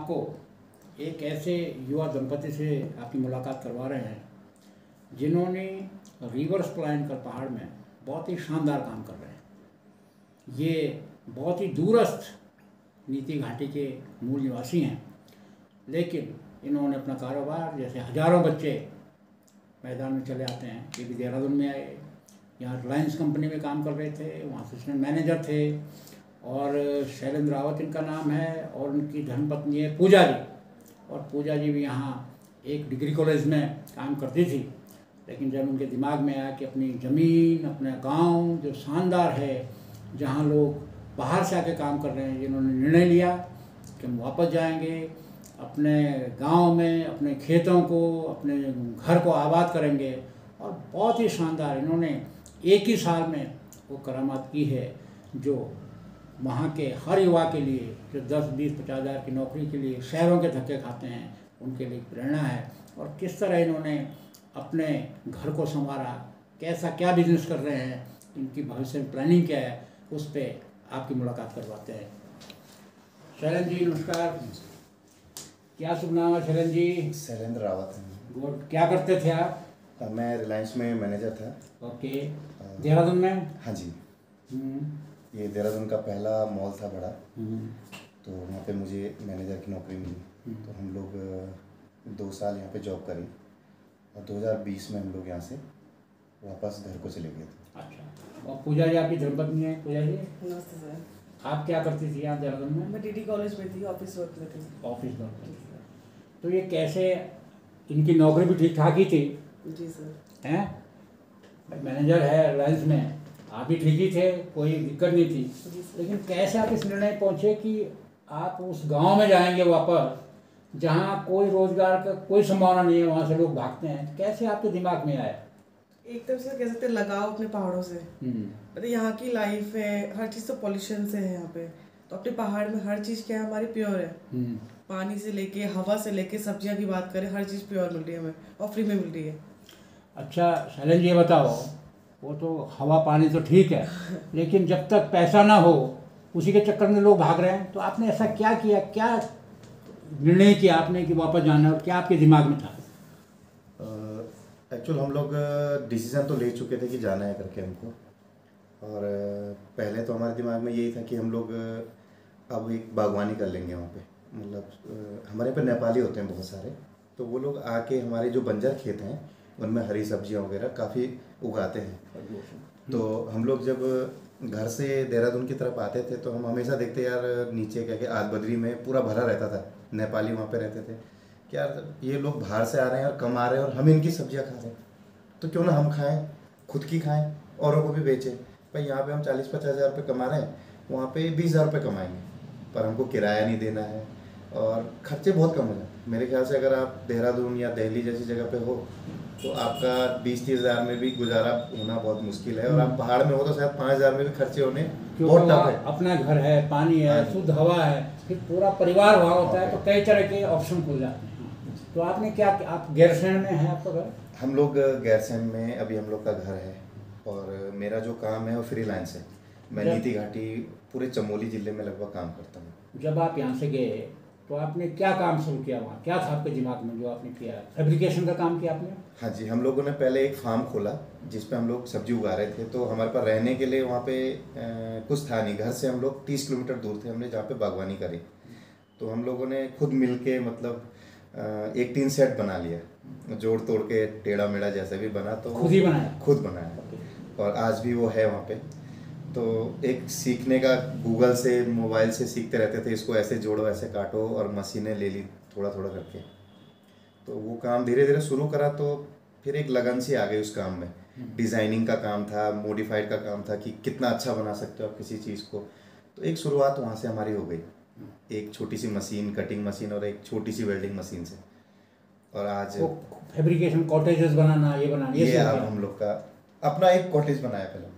आपको एक ऐसे युवा दंपति से आपकी मुलाकात करवा रहे हैं जिन्होंने रिवर स्प्लाइन कर पहाड़ में बहुत ही शानदार काम कर रहे हैं। ये बहुत ही दूरस्थ नीति घाटी के मूल निवासी हैं, लेकिन इन्होंने अपना कारोबार, जैसे हज़ारों बच्चे मैदान में चले आते हैं, ये भी देहरादून में आए, यहाँ रिलायंस कंपनी में काम कर रहे थे, वहाँ असिस्टेंट मैनेजर थे। और शैलेंद्र रावत इनका नाम है और उनकी धर्मपत्नी है पूजा जी। और पूजा जी भी यहाँ एक डिग्री कॉलेज में काम करती थी, लेकिन जब उनके दिमाग में आया कि अपनी ज़मीन, अपना गांव जो शानदार है, जहाँ लोग बाहर से आके काम कर रहे हैं, जिन्होंने निर्णय लिया कि हम वापस जाएंगे अपने गांव में, अपने खेतों को, अपने घर को आबाद करेंगे। और बहुत ही शानदार इन्होंने एक ही साल में वो करामात की है, जो वहाँ के हर युवा के लिए जो 10, 20, 50 हज़ार की नौकरी के लिए शहरों के धक्के खाते हैं, उनके लिए प्रेरणा है। और किस तरह इन्होंने अपने घर को संवारा, कैसा क्या बिजनेस कर रहे हैं, इनकी भविष्य में प्लानिंग क्या है, उस पर आपकी मुलाकात करवाते हैं। शैलेंद्र जी नमस्कार। क्या शुभ नाम है शैलेंद्र जी? शैलेंद्र रावत है। गुड। क्या करते थे आप? मैं रिलायंस में मैनेजर था। ओके। देहरादून में? हाँ जी। ये देहरादून का पहला मॉल था बड़ा, तो वहाँ पे मुझे मैनेजर की नौकरी मिली। तो हम लोग 2 साल यहाँ पे जॉब करी और 2020 में हम लोग यहाँ से वापस घर को चले गए थे। अच्छा। और पूजा जी आपकी धर्मपत्नी है? पूजा जी नमस्ते सर। आप क्या करती थी यहाँ देहरादून में? मैं डीडी कॉलेज में थी, ऑफिस वर्क में थी। ऑफिस वर्क में। तो ये कैसे, इनकी नौकरी भी ठीक ठाक ही थी? जी सर। हैं? मैनेजर है रिलायंस में, आप भी ठीक ही थे, कोई दिक्कत नहीं थी। लेकिन कैसे आप इस निर्णय पहुँचे कि आप उस गांव में जाएंगे वापस, जहाँ कोई रोजगार का कोई संभावना नहीं है, वहाँ से लोग भागते हैं, कैसे आपके दिमाग में आया? एक तरफ से कह सकते हैं लगाव अपने पहाड़ों से। मतलब यहाँ की लाइफ है, हर चीज़ तो पॉल्यूशन से है यहाँ पे। तो अपने पहाड़ में हर चीज़ क्या है, हमारी प्योर है। पानी से लेके, हवा से लेके, सब्जियाँ की बात करें, हर चीज़ प्योर मिल रही है हमें और फ्री में मिल रही है। अच्छा शैलेंद्र जी, ये बताओ, वो तो हवा पानी तो ठीक है, लेकिन जब तक पैसा ना हो उसी के चक्कर में लोग भाग रहे हैं। तो आपने ऐसा क्या किया, क्या निर्णय किया आपने कि वापस जाना, और क्या आपके दिमाग में था? एक्चुअल हम लोग डिसीज़न तो ले चुके थे कि जाना है करके हमको। और पहले तो हमारे दिमाग में यही था कि हम लोग अब एक बागवानी कर लेंगे वहाँ पे। मतलब हमारे पे नेपाली होते हैं बहुत सारे, तो वो लोग आके हमारे जो बंजर खेत हैं उनमें हरी सब्जियाँ वगैरह काफ़ी उगाते हैं। तो हम लोग जब घर से देहरादून की तरफ आते थे तो हम हमेशा देखते यार नीचे क्या कि आदबद्री में पूरा भरा रहता था, नेपाली वहाँ पे रहते थे कि यार ये लोग बाहर से आ रहे हैं और कमा रहे हैं और हम इनकी सब्जियाँ खा रहे हैं, तो क्यों ना हम खाएं, खुद की खाएं, औरों को भी बेचें। भाई यहाँ पे हम 40-50 हज़ार रुपये कमा रहे हैं, वहाँ पे 20 हज़ार रुपये कमाएंगे, पर हमको किराया नहीं देना है और खर्चे बहुत कम हो जाए। मेरे ख्याल से अगर आप देहरादून या दिल्ली जैसी जगह पे हो तो आपका 20-30 हज़ार में भी गुजारा होना बहुत मुश्किल है, और आप पहाड़ में हो तो शायद 5 हज़ार में भी खर्चे होने बहुत टफ है। अपना घर है, पानी है, शुद्ध हवा है, फिर पूरा परिवार वहाँ होता है, तो कई तरह के ऑप्शन खुल जाते हैं। तो आपने क्या, आप गैरसैंण में है आपका घर? हम लोग गैरसैंण में अभी हम लोग का घर है, और मेरा जो काम है वो फ्रीलांस है। मैं नीति घाटी पूरे चमोली ज़िले में लगभग काम करता हूँ। जब आप यहाँ से गए तो आपने क्या काम शुरू किया वहाँ, क्या था आपके दिमाग में जो आपने किया? फैब्रिकेशन का काम किया आपने? हाँ जी, हम लोगों ने पहले एक फार्म खोला जिस पे हम लोग सब्जी उगा रहे थे। तो हमारे पास रहने के लिए वहाँ पे कुछ था नहीं, घर से हम लोग 30 किलोमीटर दूर थे, हमने जहाँ पे बागवानी करी। तो हम लोगों ने खुद मिल के मतलब एक टीन सेट बना लिया, जोड़ तोड़ के टेढ़ा मेढ़ा जैसे भी बना, तो खुद ही बनाया? खुद बनाया, और आज भी वो है वहाँ पे। तो एक सीखने का, गूगल से, मोबाइल से सीखते रहते थे, इसको ऐसे जोड़ो, ऐसे काटो, और मशीनें ले ली थोड़ा थोड़ा करके। तो वो काम धीरे धीरे शुरू करा, तो फिर एक लगन सी आ गई उस काम में। डिज़ाइनिंग का काम था, मॉडिफाइड का काम था कि कितना अच्छा बना सकते हो आप किसी चीज़ को। तो एक शुरुआत वहाँ से हमारी हो गई, एक छोटी सी मशीन, कटिंग मशीन, और एक छोटी सी वेल्डिंग मशीन से। और आज फैब्रिकेशन, कॉटेजेस बनाना, ये बनाना, ये अब हम लोग का अपना एक कॉटेज बनाया पहले,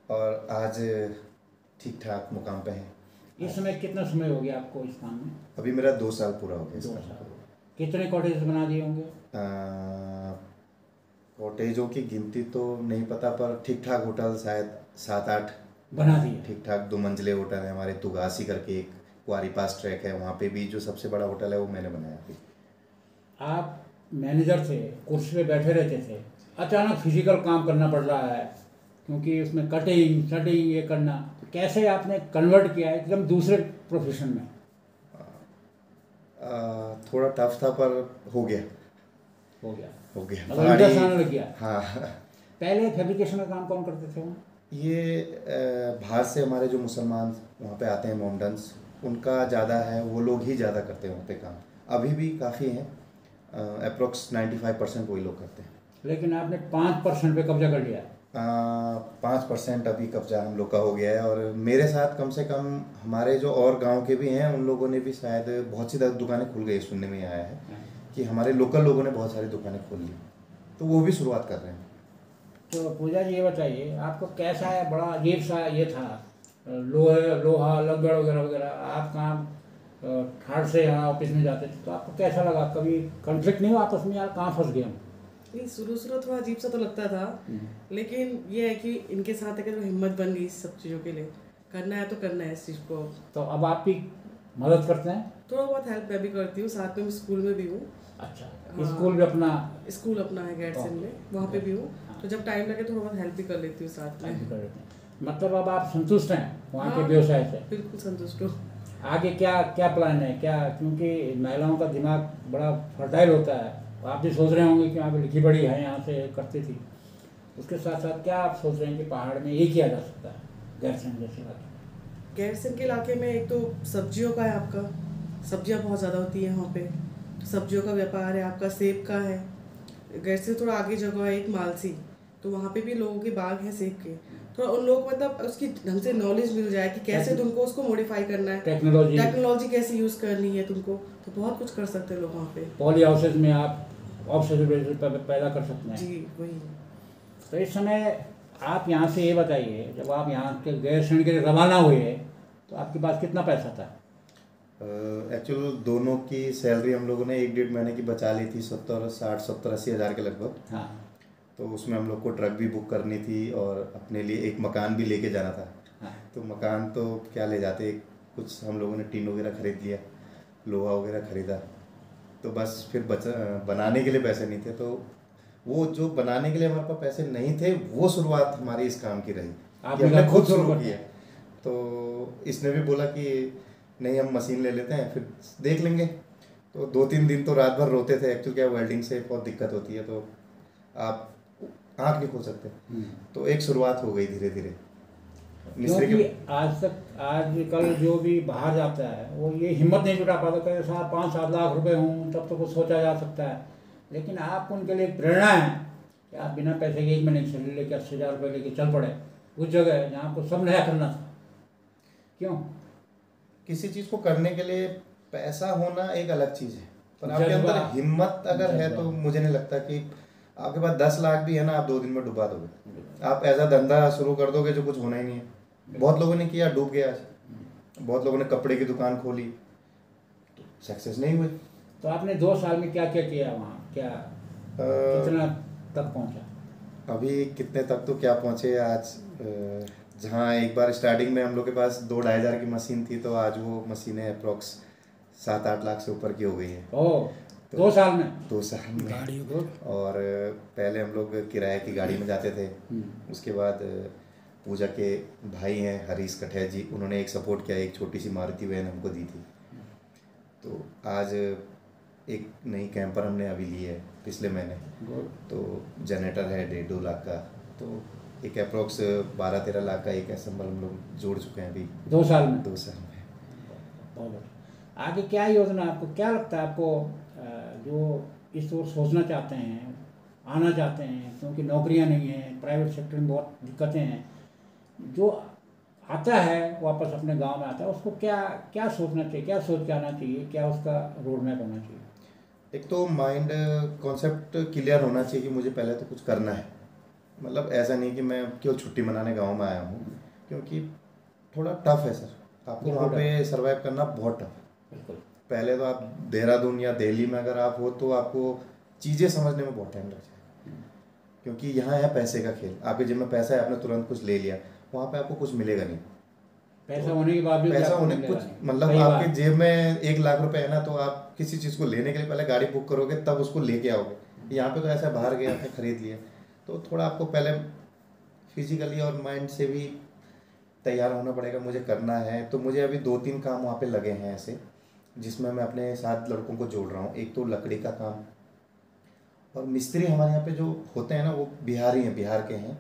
और आज ठीक ठाक मुकाम पे है। इस समय कितना समय हो गया आपको इस काम में? अभी मेरा 2 साल पूरा हो गया। 2 साल। कितने कॉटेज बना दिए होंगे? कॉटेजों की गिनती तो नहीं पता, पर ठीक ठाक होटल शायद 7-8 बना दिए। ठीक ठाक 2 मंजिले होटल है हमारे। तुगासी करके एक कुआरी पास ट्रैक है, वहाँ पे भी जो सबसे बड़ा होटल है वो मैंने बनाया अभी। आप मैनेजर थे, कुर्सी पे बैठे रहते थे, अचानक फिजिकल काम करना पड़ रहा है क्योंकि उसमें कटिंग शटिंग ये करना, तो कैसे आपने कन्वर्ट किया एकदम दूसरे प्रोफेशन में? थोड़ा टफ था पर हो गया। हो गया मतलब इंटरेस्ट आने लग गया। हाँ। पहले फैब्रिकेशन का काम कौन करते थे वो? ये बाहर से हमारे जो मुसलमान वहाँ पे आते हैं मोमडन्स, उनका ज़्यादा है, वो लोग ही ज़्यादा करते हैं वहाँ पे काम। अभी भी काफ़ी हैं, अप्रोक्स 95% वही लोग करते हैं। लेकिन आपने 5% पे कब्जा कर लिया। 5% अभी कब्जा हम लोग का हो गया है, और मेरे साथ कम से कम हमारे जो और गांव के भी हैं उन लोगों ने भी शायद बहुत सी दुकानें खुल गई। सुनने में आया है कि हमारे लोकल लोगों ने बहुत सारी दुकानें खोल ली, तो वो भी शुरुआत कर रहे हैं। तो पूजा जी ये बताइए, आपको कैसा है, बड़ा अजीब सा ये था, लोहा लकड़ वगैरह वगैरह, आप काम ठाड़ से यहाँ ऑफिस में जाते थे, तो आपको कैसा लगा? कभी कॉन्फ्लिक्ट नहीं हुआ आपस में, यार कहाँ फंस गए हम? नहीं, शुरू थोड़ा अजीब सा तो लगता था, लेकिन ये है कि इनके साथ है कि जो हिम्मत बन गई इस सब चीज़ों के लिए, करना है तो करना है इस चीज़ को। तो अब आप भी मदद करते हैं? थोड़ा बहुत हेल्प मैं भी करती हूँ, साथ में मैं स्कूल में भी हूँ। अच्छा। हाँ, स्कूल अपना है गैरसन में, वहाँ पे भी हूँ। तो जब टाइम लगे थोड़ा बहुत हेल्प भी कर लेती हूँ साथ में। मतलब अब आप संतुष्ट हैं वहाँ के व्यवसाय से? बिल्कुल संतुष्ट हूँ। आगे क्या क्या प्लान है क्या? क्योंकि महिलाओं का दिमाग बड़ा फर्टाइल होता है, आप भी सोच रहे होंगे कि आप लिखी पढ़ी है, यहाँ से करती थी, उसके साथ साथ क्या आप सोच रहे हैं कि पहाड़ में ये किया जा सकता है गैरसन जैसे इलाके? गैरसन के इलाके में एक तो सब्जियों का है, आपका सब्जियां बहुत ज़्यादा होती हैं वहाँ पे, सब्जियों का व्यापार है आपका, सेब का है। गैरसन थोड़ा आगे जगह है एक मालसी, तो वहाँ पे भी लोगों के बाग हैं सेब के। थोड़ा उन लोगों को मतलब उसकी ढंग से नॉलेज मिल जाए कि कैसे तुमको उसको मॉडिफाई करना है, टेक्नोलॉजी कैसे यूज़ करनी है तुमको, तो बहुत कुछ कर सकते हैं लोग वहाँ पे। पॉली हाउसेज में आप ऑब्जर्वेशन पैदा कर सकते हैं। जी वही। तो इस समय आप यहाँ से ये बताइए, जब आप यहाँ के गैरसन के लिए रवाना हुए तो आपके पास कितना पैसा था? एक्चुअल दोनों की सैलरी हम लोगों ने 1-1.5 महीने की बचा ली थी, 70-80 हज़ार के लगभग। हाँ। तो उसमें हम लोग को ट्रक भी बुक करनी थी और अपने लिए एक मकान भी लेके जाना था। हाँ। तो मकान तो क्या ले जाते, कुछ हम लोगों ने टीन वगैरह खरीद लिया, लोहा वगैरह खरीदा, तो बस फिर बनाने के लिए पैसे नहीं थे। तो वो जो बनाने के लिए हमारे पास पैसे नहीं थे, वो शुरुआत हमारी इस काम की रही, हमने खुद शुरू किया। तो इसने भी बोला कि नहीं हम मशीन ले लेते हैं, फिर देख लेंगे। तो 2-3 दिन तो रात भर रोते थे। एक्चुअली क्या वेल्डिंग से बहुत दिक्कत होती है, तो आप आँख नहीं खोल सकते। तो एक शुरुआत हो गई धीरे धीरे। क्योंकि आजकल जो भी बाहर जाता है वो ये हिम्मत नहीं जुटा पाता, कहते साहब 5-7 लाख रुपए हों तब तो कुछ सोचा जा सकता है, लेकिन आप उनके लिए प्रेरणा है कि आप बिना पैसे के 1 महीने की सैलरी लेके 80,000 रुपये लेके चल पड़े उस जगह जहाँ आपको सब नया करना था। क्यों? किसी चीज़ को करने के लिए पैसा होना एक अलग चीज़ है, पर आपके अंदर हिम्मत अगर है तो मुझे नहीं लगता कि आपके पास 10 लाख भी है ना, आप 2 दिन में डुबा दोगे। आप ऐसा धंधा शुरू कर दोगे जो कुछ होना ही नहीं है। बहुत लोगों ने किया, डूब गया। बहुत लोगों ने कपड़े की दुकान खोली, तो सक्सेस नहीं हुई। तो आपने 2 साल में क्या क्या किया वहाँ, क्या कितना तक पहुँचा? अभी कितने तक तो क्या पहुँचे, आज जहाँ एक बार स्टार्टिंग में हम लोग के पास 2-2.5 हज़ार की मशीन थी, तो आज वो मशीनें अप्रोक्स 7-8 लाख से ऊपर की हो गई है। ओह, 2 साल में? 2 साल में। और पहले हम लोग किराए की गाड़ी में जाते थे। उसके बाद पूजा के भाई हैं हरीश कठैत जी, उन्होंने एक सपोर्ट किया, एक छोटी सी मारुति वैन हमको दी थी। तो आज एक नई कैंपर हमने अभी ली है पिछले महीने, तो जनरेटर है 1.5-2 लाख का। तो एक अप्रोक्स 12-13 लाख का एक एसेंबल हम लोग जोड़ चुके हैं अभी 2 साल में। 2 साल में। बहुत आगे क्या योजना, आपको क्या लगता है, आपको जो इस ओर सोचना चाहते हैं, आना चाहते हैं, क्योंकि नौकरियां नहीं हैं, प्राइवेट सेक्टर में बहुत दिक्कतें हैं, जो आता है वापस अपने गांव में आता है, उसको क्या क्या सोचना चाहिए, क्या सोच के आना चाहिए, क्या उसका रोड मैप होना चाहिए? एक तो माइंड कॉन्सेप्ट क्लियर होना चाहिए कि मुझे पहले तो कुछ करना है। मतलब ऐसा नहीं कि मैं केवल छुट्टी मनाने गांव में आया हूँ, क्योंकि थोड़ा टफ है सर, आपको वहाँ पे सर्वाइव करना बहुत टफ है। बिल्कुल। पहले तो आप देहरादून या दिल्ली में अगर आप हो तो आपको चीज़ें समझने में बहुत टाइम लग जाएगा, क्योंकि यहाँ है पैसे का खेल। आपके जेब में पैसा है, आपने तुरंत कुछ ले लिया, वहाँ पे आपको कुछ मिलेगा नहीं। पैसा होने के बाद भी पैसा आपको होने मिलेगा कुछ नहीं। मतलब कई बार। आपके जेब में 1 लाख रुपए है ना, तो आप किसी चीज़ को लेने के लिए पहले गाड़ी बुक करोगे तब उसको लेके आओगे। यहाँ पे तो ऐसा बाहर गए आपने खरीद लिया, तो थोड़ा आपको पहले फिजिकली और माइंड से भी तैयार होना पड़ेगा। मुझे करना है, तो मुझे अभी 2-3 काम वहाँ पे लगे हैं ऐसे, जिसमें मैं अपने 7 लड़कों को जोड़ रहा हूँ। एक तो लकड़ी का काम, और मिस्त्री हमारे यहाँ पे जो होते हैं ना वो बिहारी हैं, बिहार के हैं,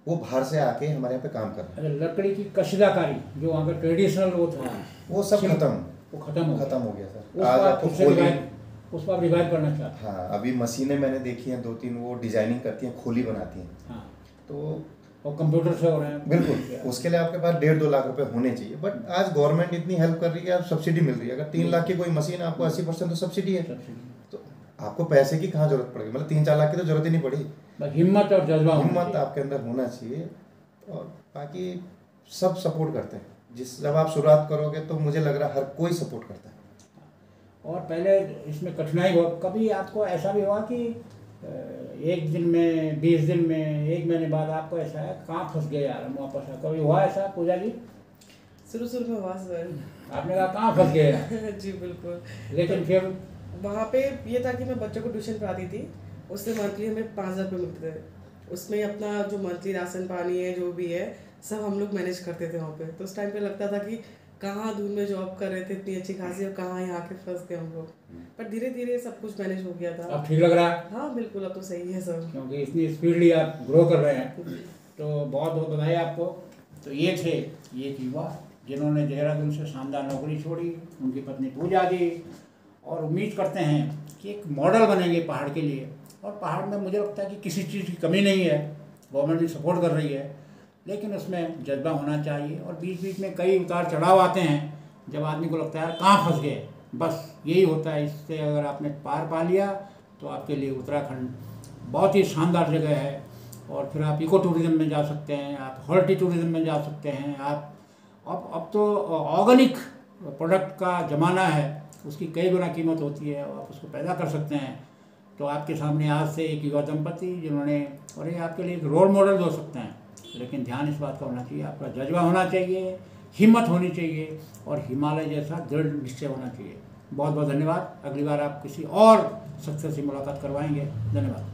वो बाहर से आके हमारे यहाँ पे काम कर रहे हैं। अच्छा, लकड़ी की कशीदाकारी जो वहाँ का ट्रेडिशनल वो था वो सब खत्म वो खत्म हो गया सर। उसको आज आप आपको फिर से खोली, उसको आप रिवाइव करना चाहते हैं। हाँ अभी मशीनें मैंने देखी हैं 2-3, वो डिजाइनिंग करती हैं, खोली बनाती हैं। हाँ, तो और कंप्यूटर से हो रहे हैं। बिल्कुल, उसके लिए आपके पास 1.5-2 लाख रुपए होने चाहिए। बट आज गवर्नमेंट इतनी हेल्प कर रही है, आप सब्सिडी मिल रही है। अगर 3 लाख की कोई मशीन है, आपको 80% तो सब्सिडी है। तो आपको पैसे की कहाँ जरूरत पड़ेगी, मतलब 3-4 लाख की तो जरूरत ही नहीं पड़ी। बस हिम्मत और जज्बा होना हिम्मत चाहिए। आपके अंदर होना चाहिए, और बाकी सब सपोर्ट करते हैं। जब आप शुरुआत करोगे तो मुझे लग रहा है हर कोई सपोर्ट करता है। और पहले इसमें कठिनाई हो, कभी आपको ऐसा भी हुआ कि 1 दिन में, 20 दिन में, 1 महीने बाद आपको ऐसा है कहाँ फंस गए यार हम वापस आ, कभी हुआ ऐसा पूजा जी? शुरू में हुआ सर। आपने कहा कहाँ फंस गए यार? जी बिल्कुल। लेकिन फिर वहाँ पे ये था कि मैं बच्चों को ट्यूशन पढ़ाती थी, उससे मंथली हमें 5,000 रुपये मिलते थे। उसमें अपना जो मंथली राशन पानी है जो भी है सब हम लोग मैनेज करते थे वहाँ पे। तो उस टाइम पे लगता था कि कहाँ दूर में जॉब कर रहे थे इतनी अच्छी खासी, और कहाँ यहाँ के फंस गए हम लोग। पर धीरे धीरे सब कुछ मैनेज हो गया था। अब ठीक लग रहा है? हाँ बिल्कुल, अब तो सही है सब। क्योंकि इतनी स्पीडली आप ग्रो कर रहे हैं, तो बहुत बहुत बधाई आपको। तो ये थे ये युवा जिन्होंने देहरादून से शानदार नौकरी छोड़ी, उनकी पत्नी पूजा जी, और उम्मीद करते हैं कि एक मॉडल बनेंगे पहाड़ के लिए। और पहाड़ में मुझे लगता है कि किसी चीज़ की कमी नहीं है, गवर्नमेंट भी सपोर्ट कर रही है, लेकिन उसमें जज्बा होना चाहिए। और बीच बीच में कई उतार चढ़ाव आते हैं, जब आदमी को लगता है यार कहाँ फंस गए, बस यही होता है। इससे अगर आपने पार पा लिया तो आपके लिए उत्तराखंड बहुत ही शानदार जगह है। और फिर आप इको टूरिज़्म में जा सकते हैं, आप हॉर्टी टूरिज़्म में जा सकते हैं। आप अब तो ऑर्गेनिक प्रोडक्ट का ज़माना है, उसकी कई गुना कीमत होती है, और आप उसको पैदा कर सकते हैं। तो आपके सामने आज से एक युवा दंपति जिन्होंने, और ये आपके लिए एक रोल मॉडल हो सकते हैं। लेकिन ध्यान इस बात का होना चाहिए, आपका जज्बा होना चाहिए, हिम्मत होनी चाहिए, और हिमालय जैसा दृढ़ निश्चय होना चाहिए। बहुत बहुत धन्यवाद। अगली बार आप किसी और शख्स से मुलाकात करवाएंगे। धन्यवाद।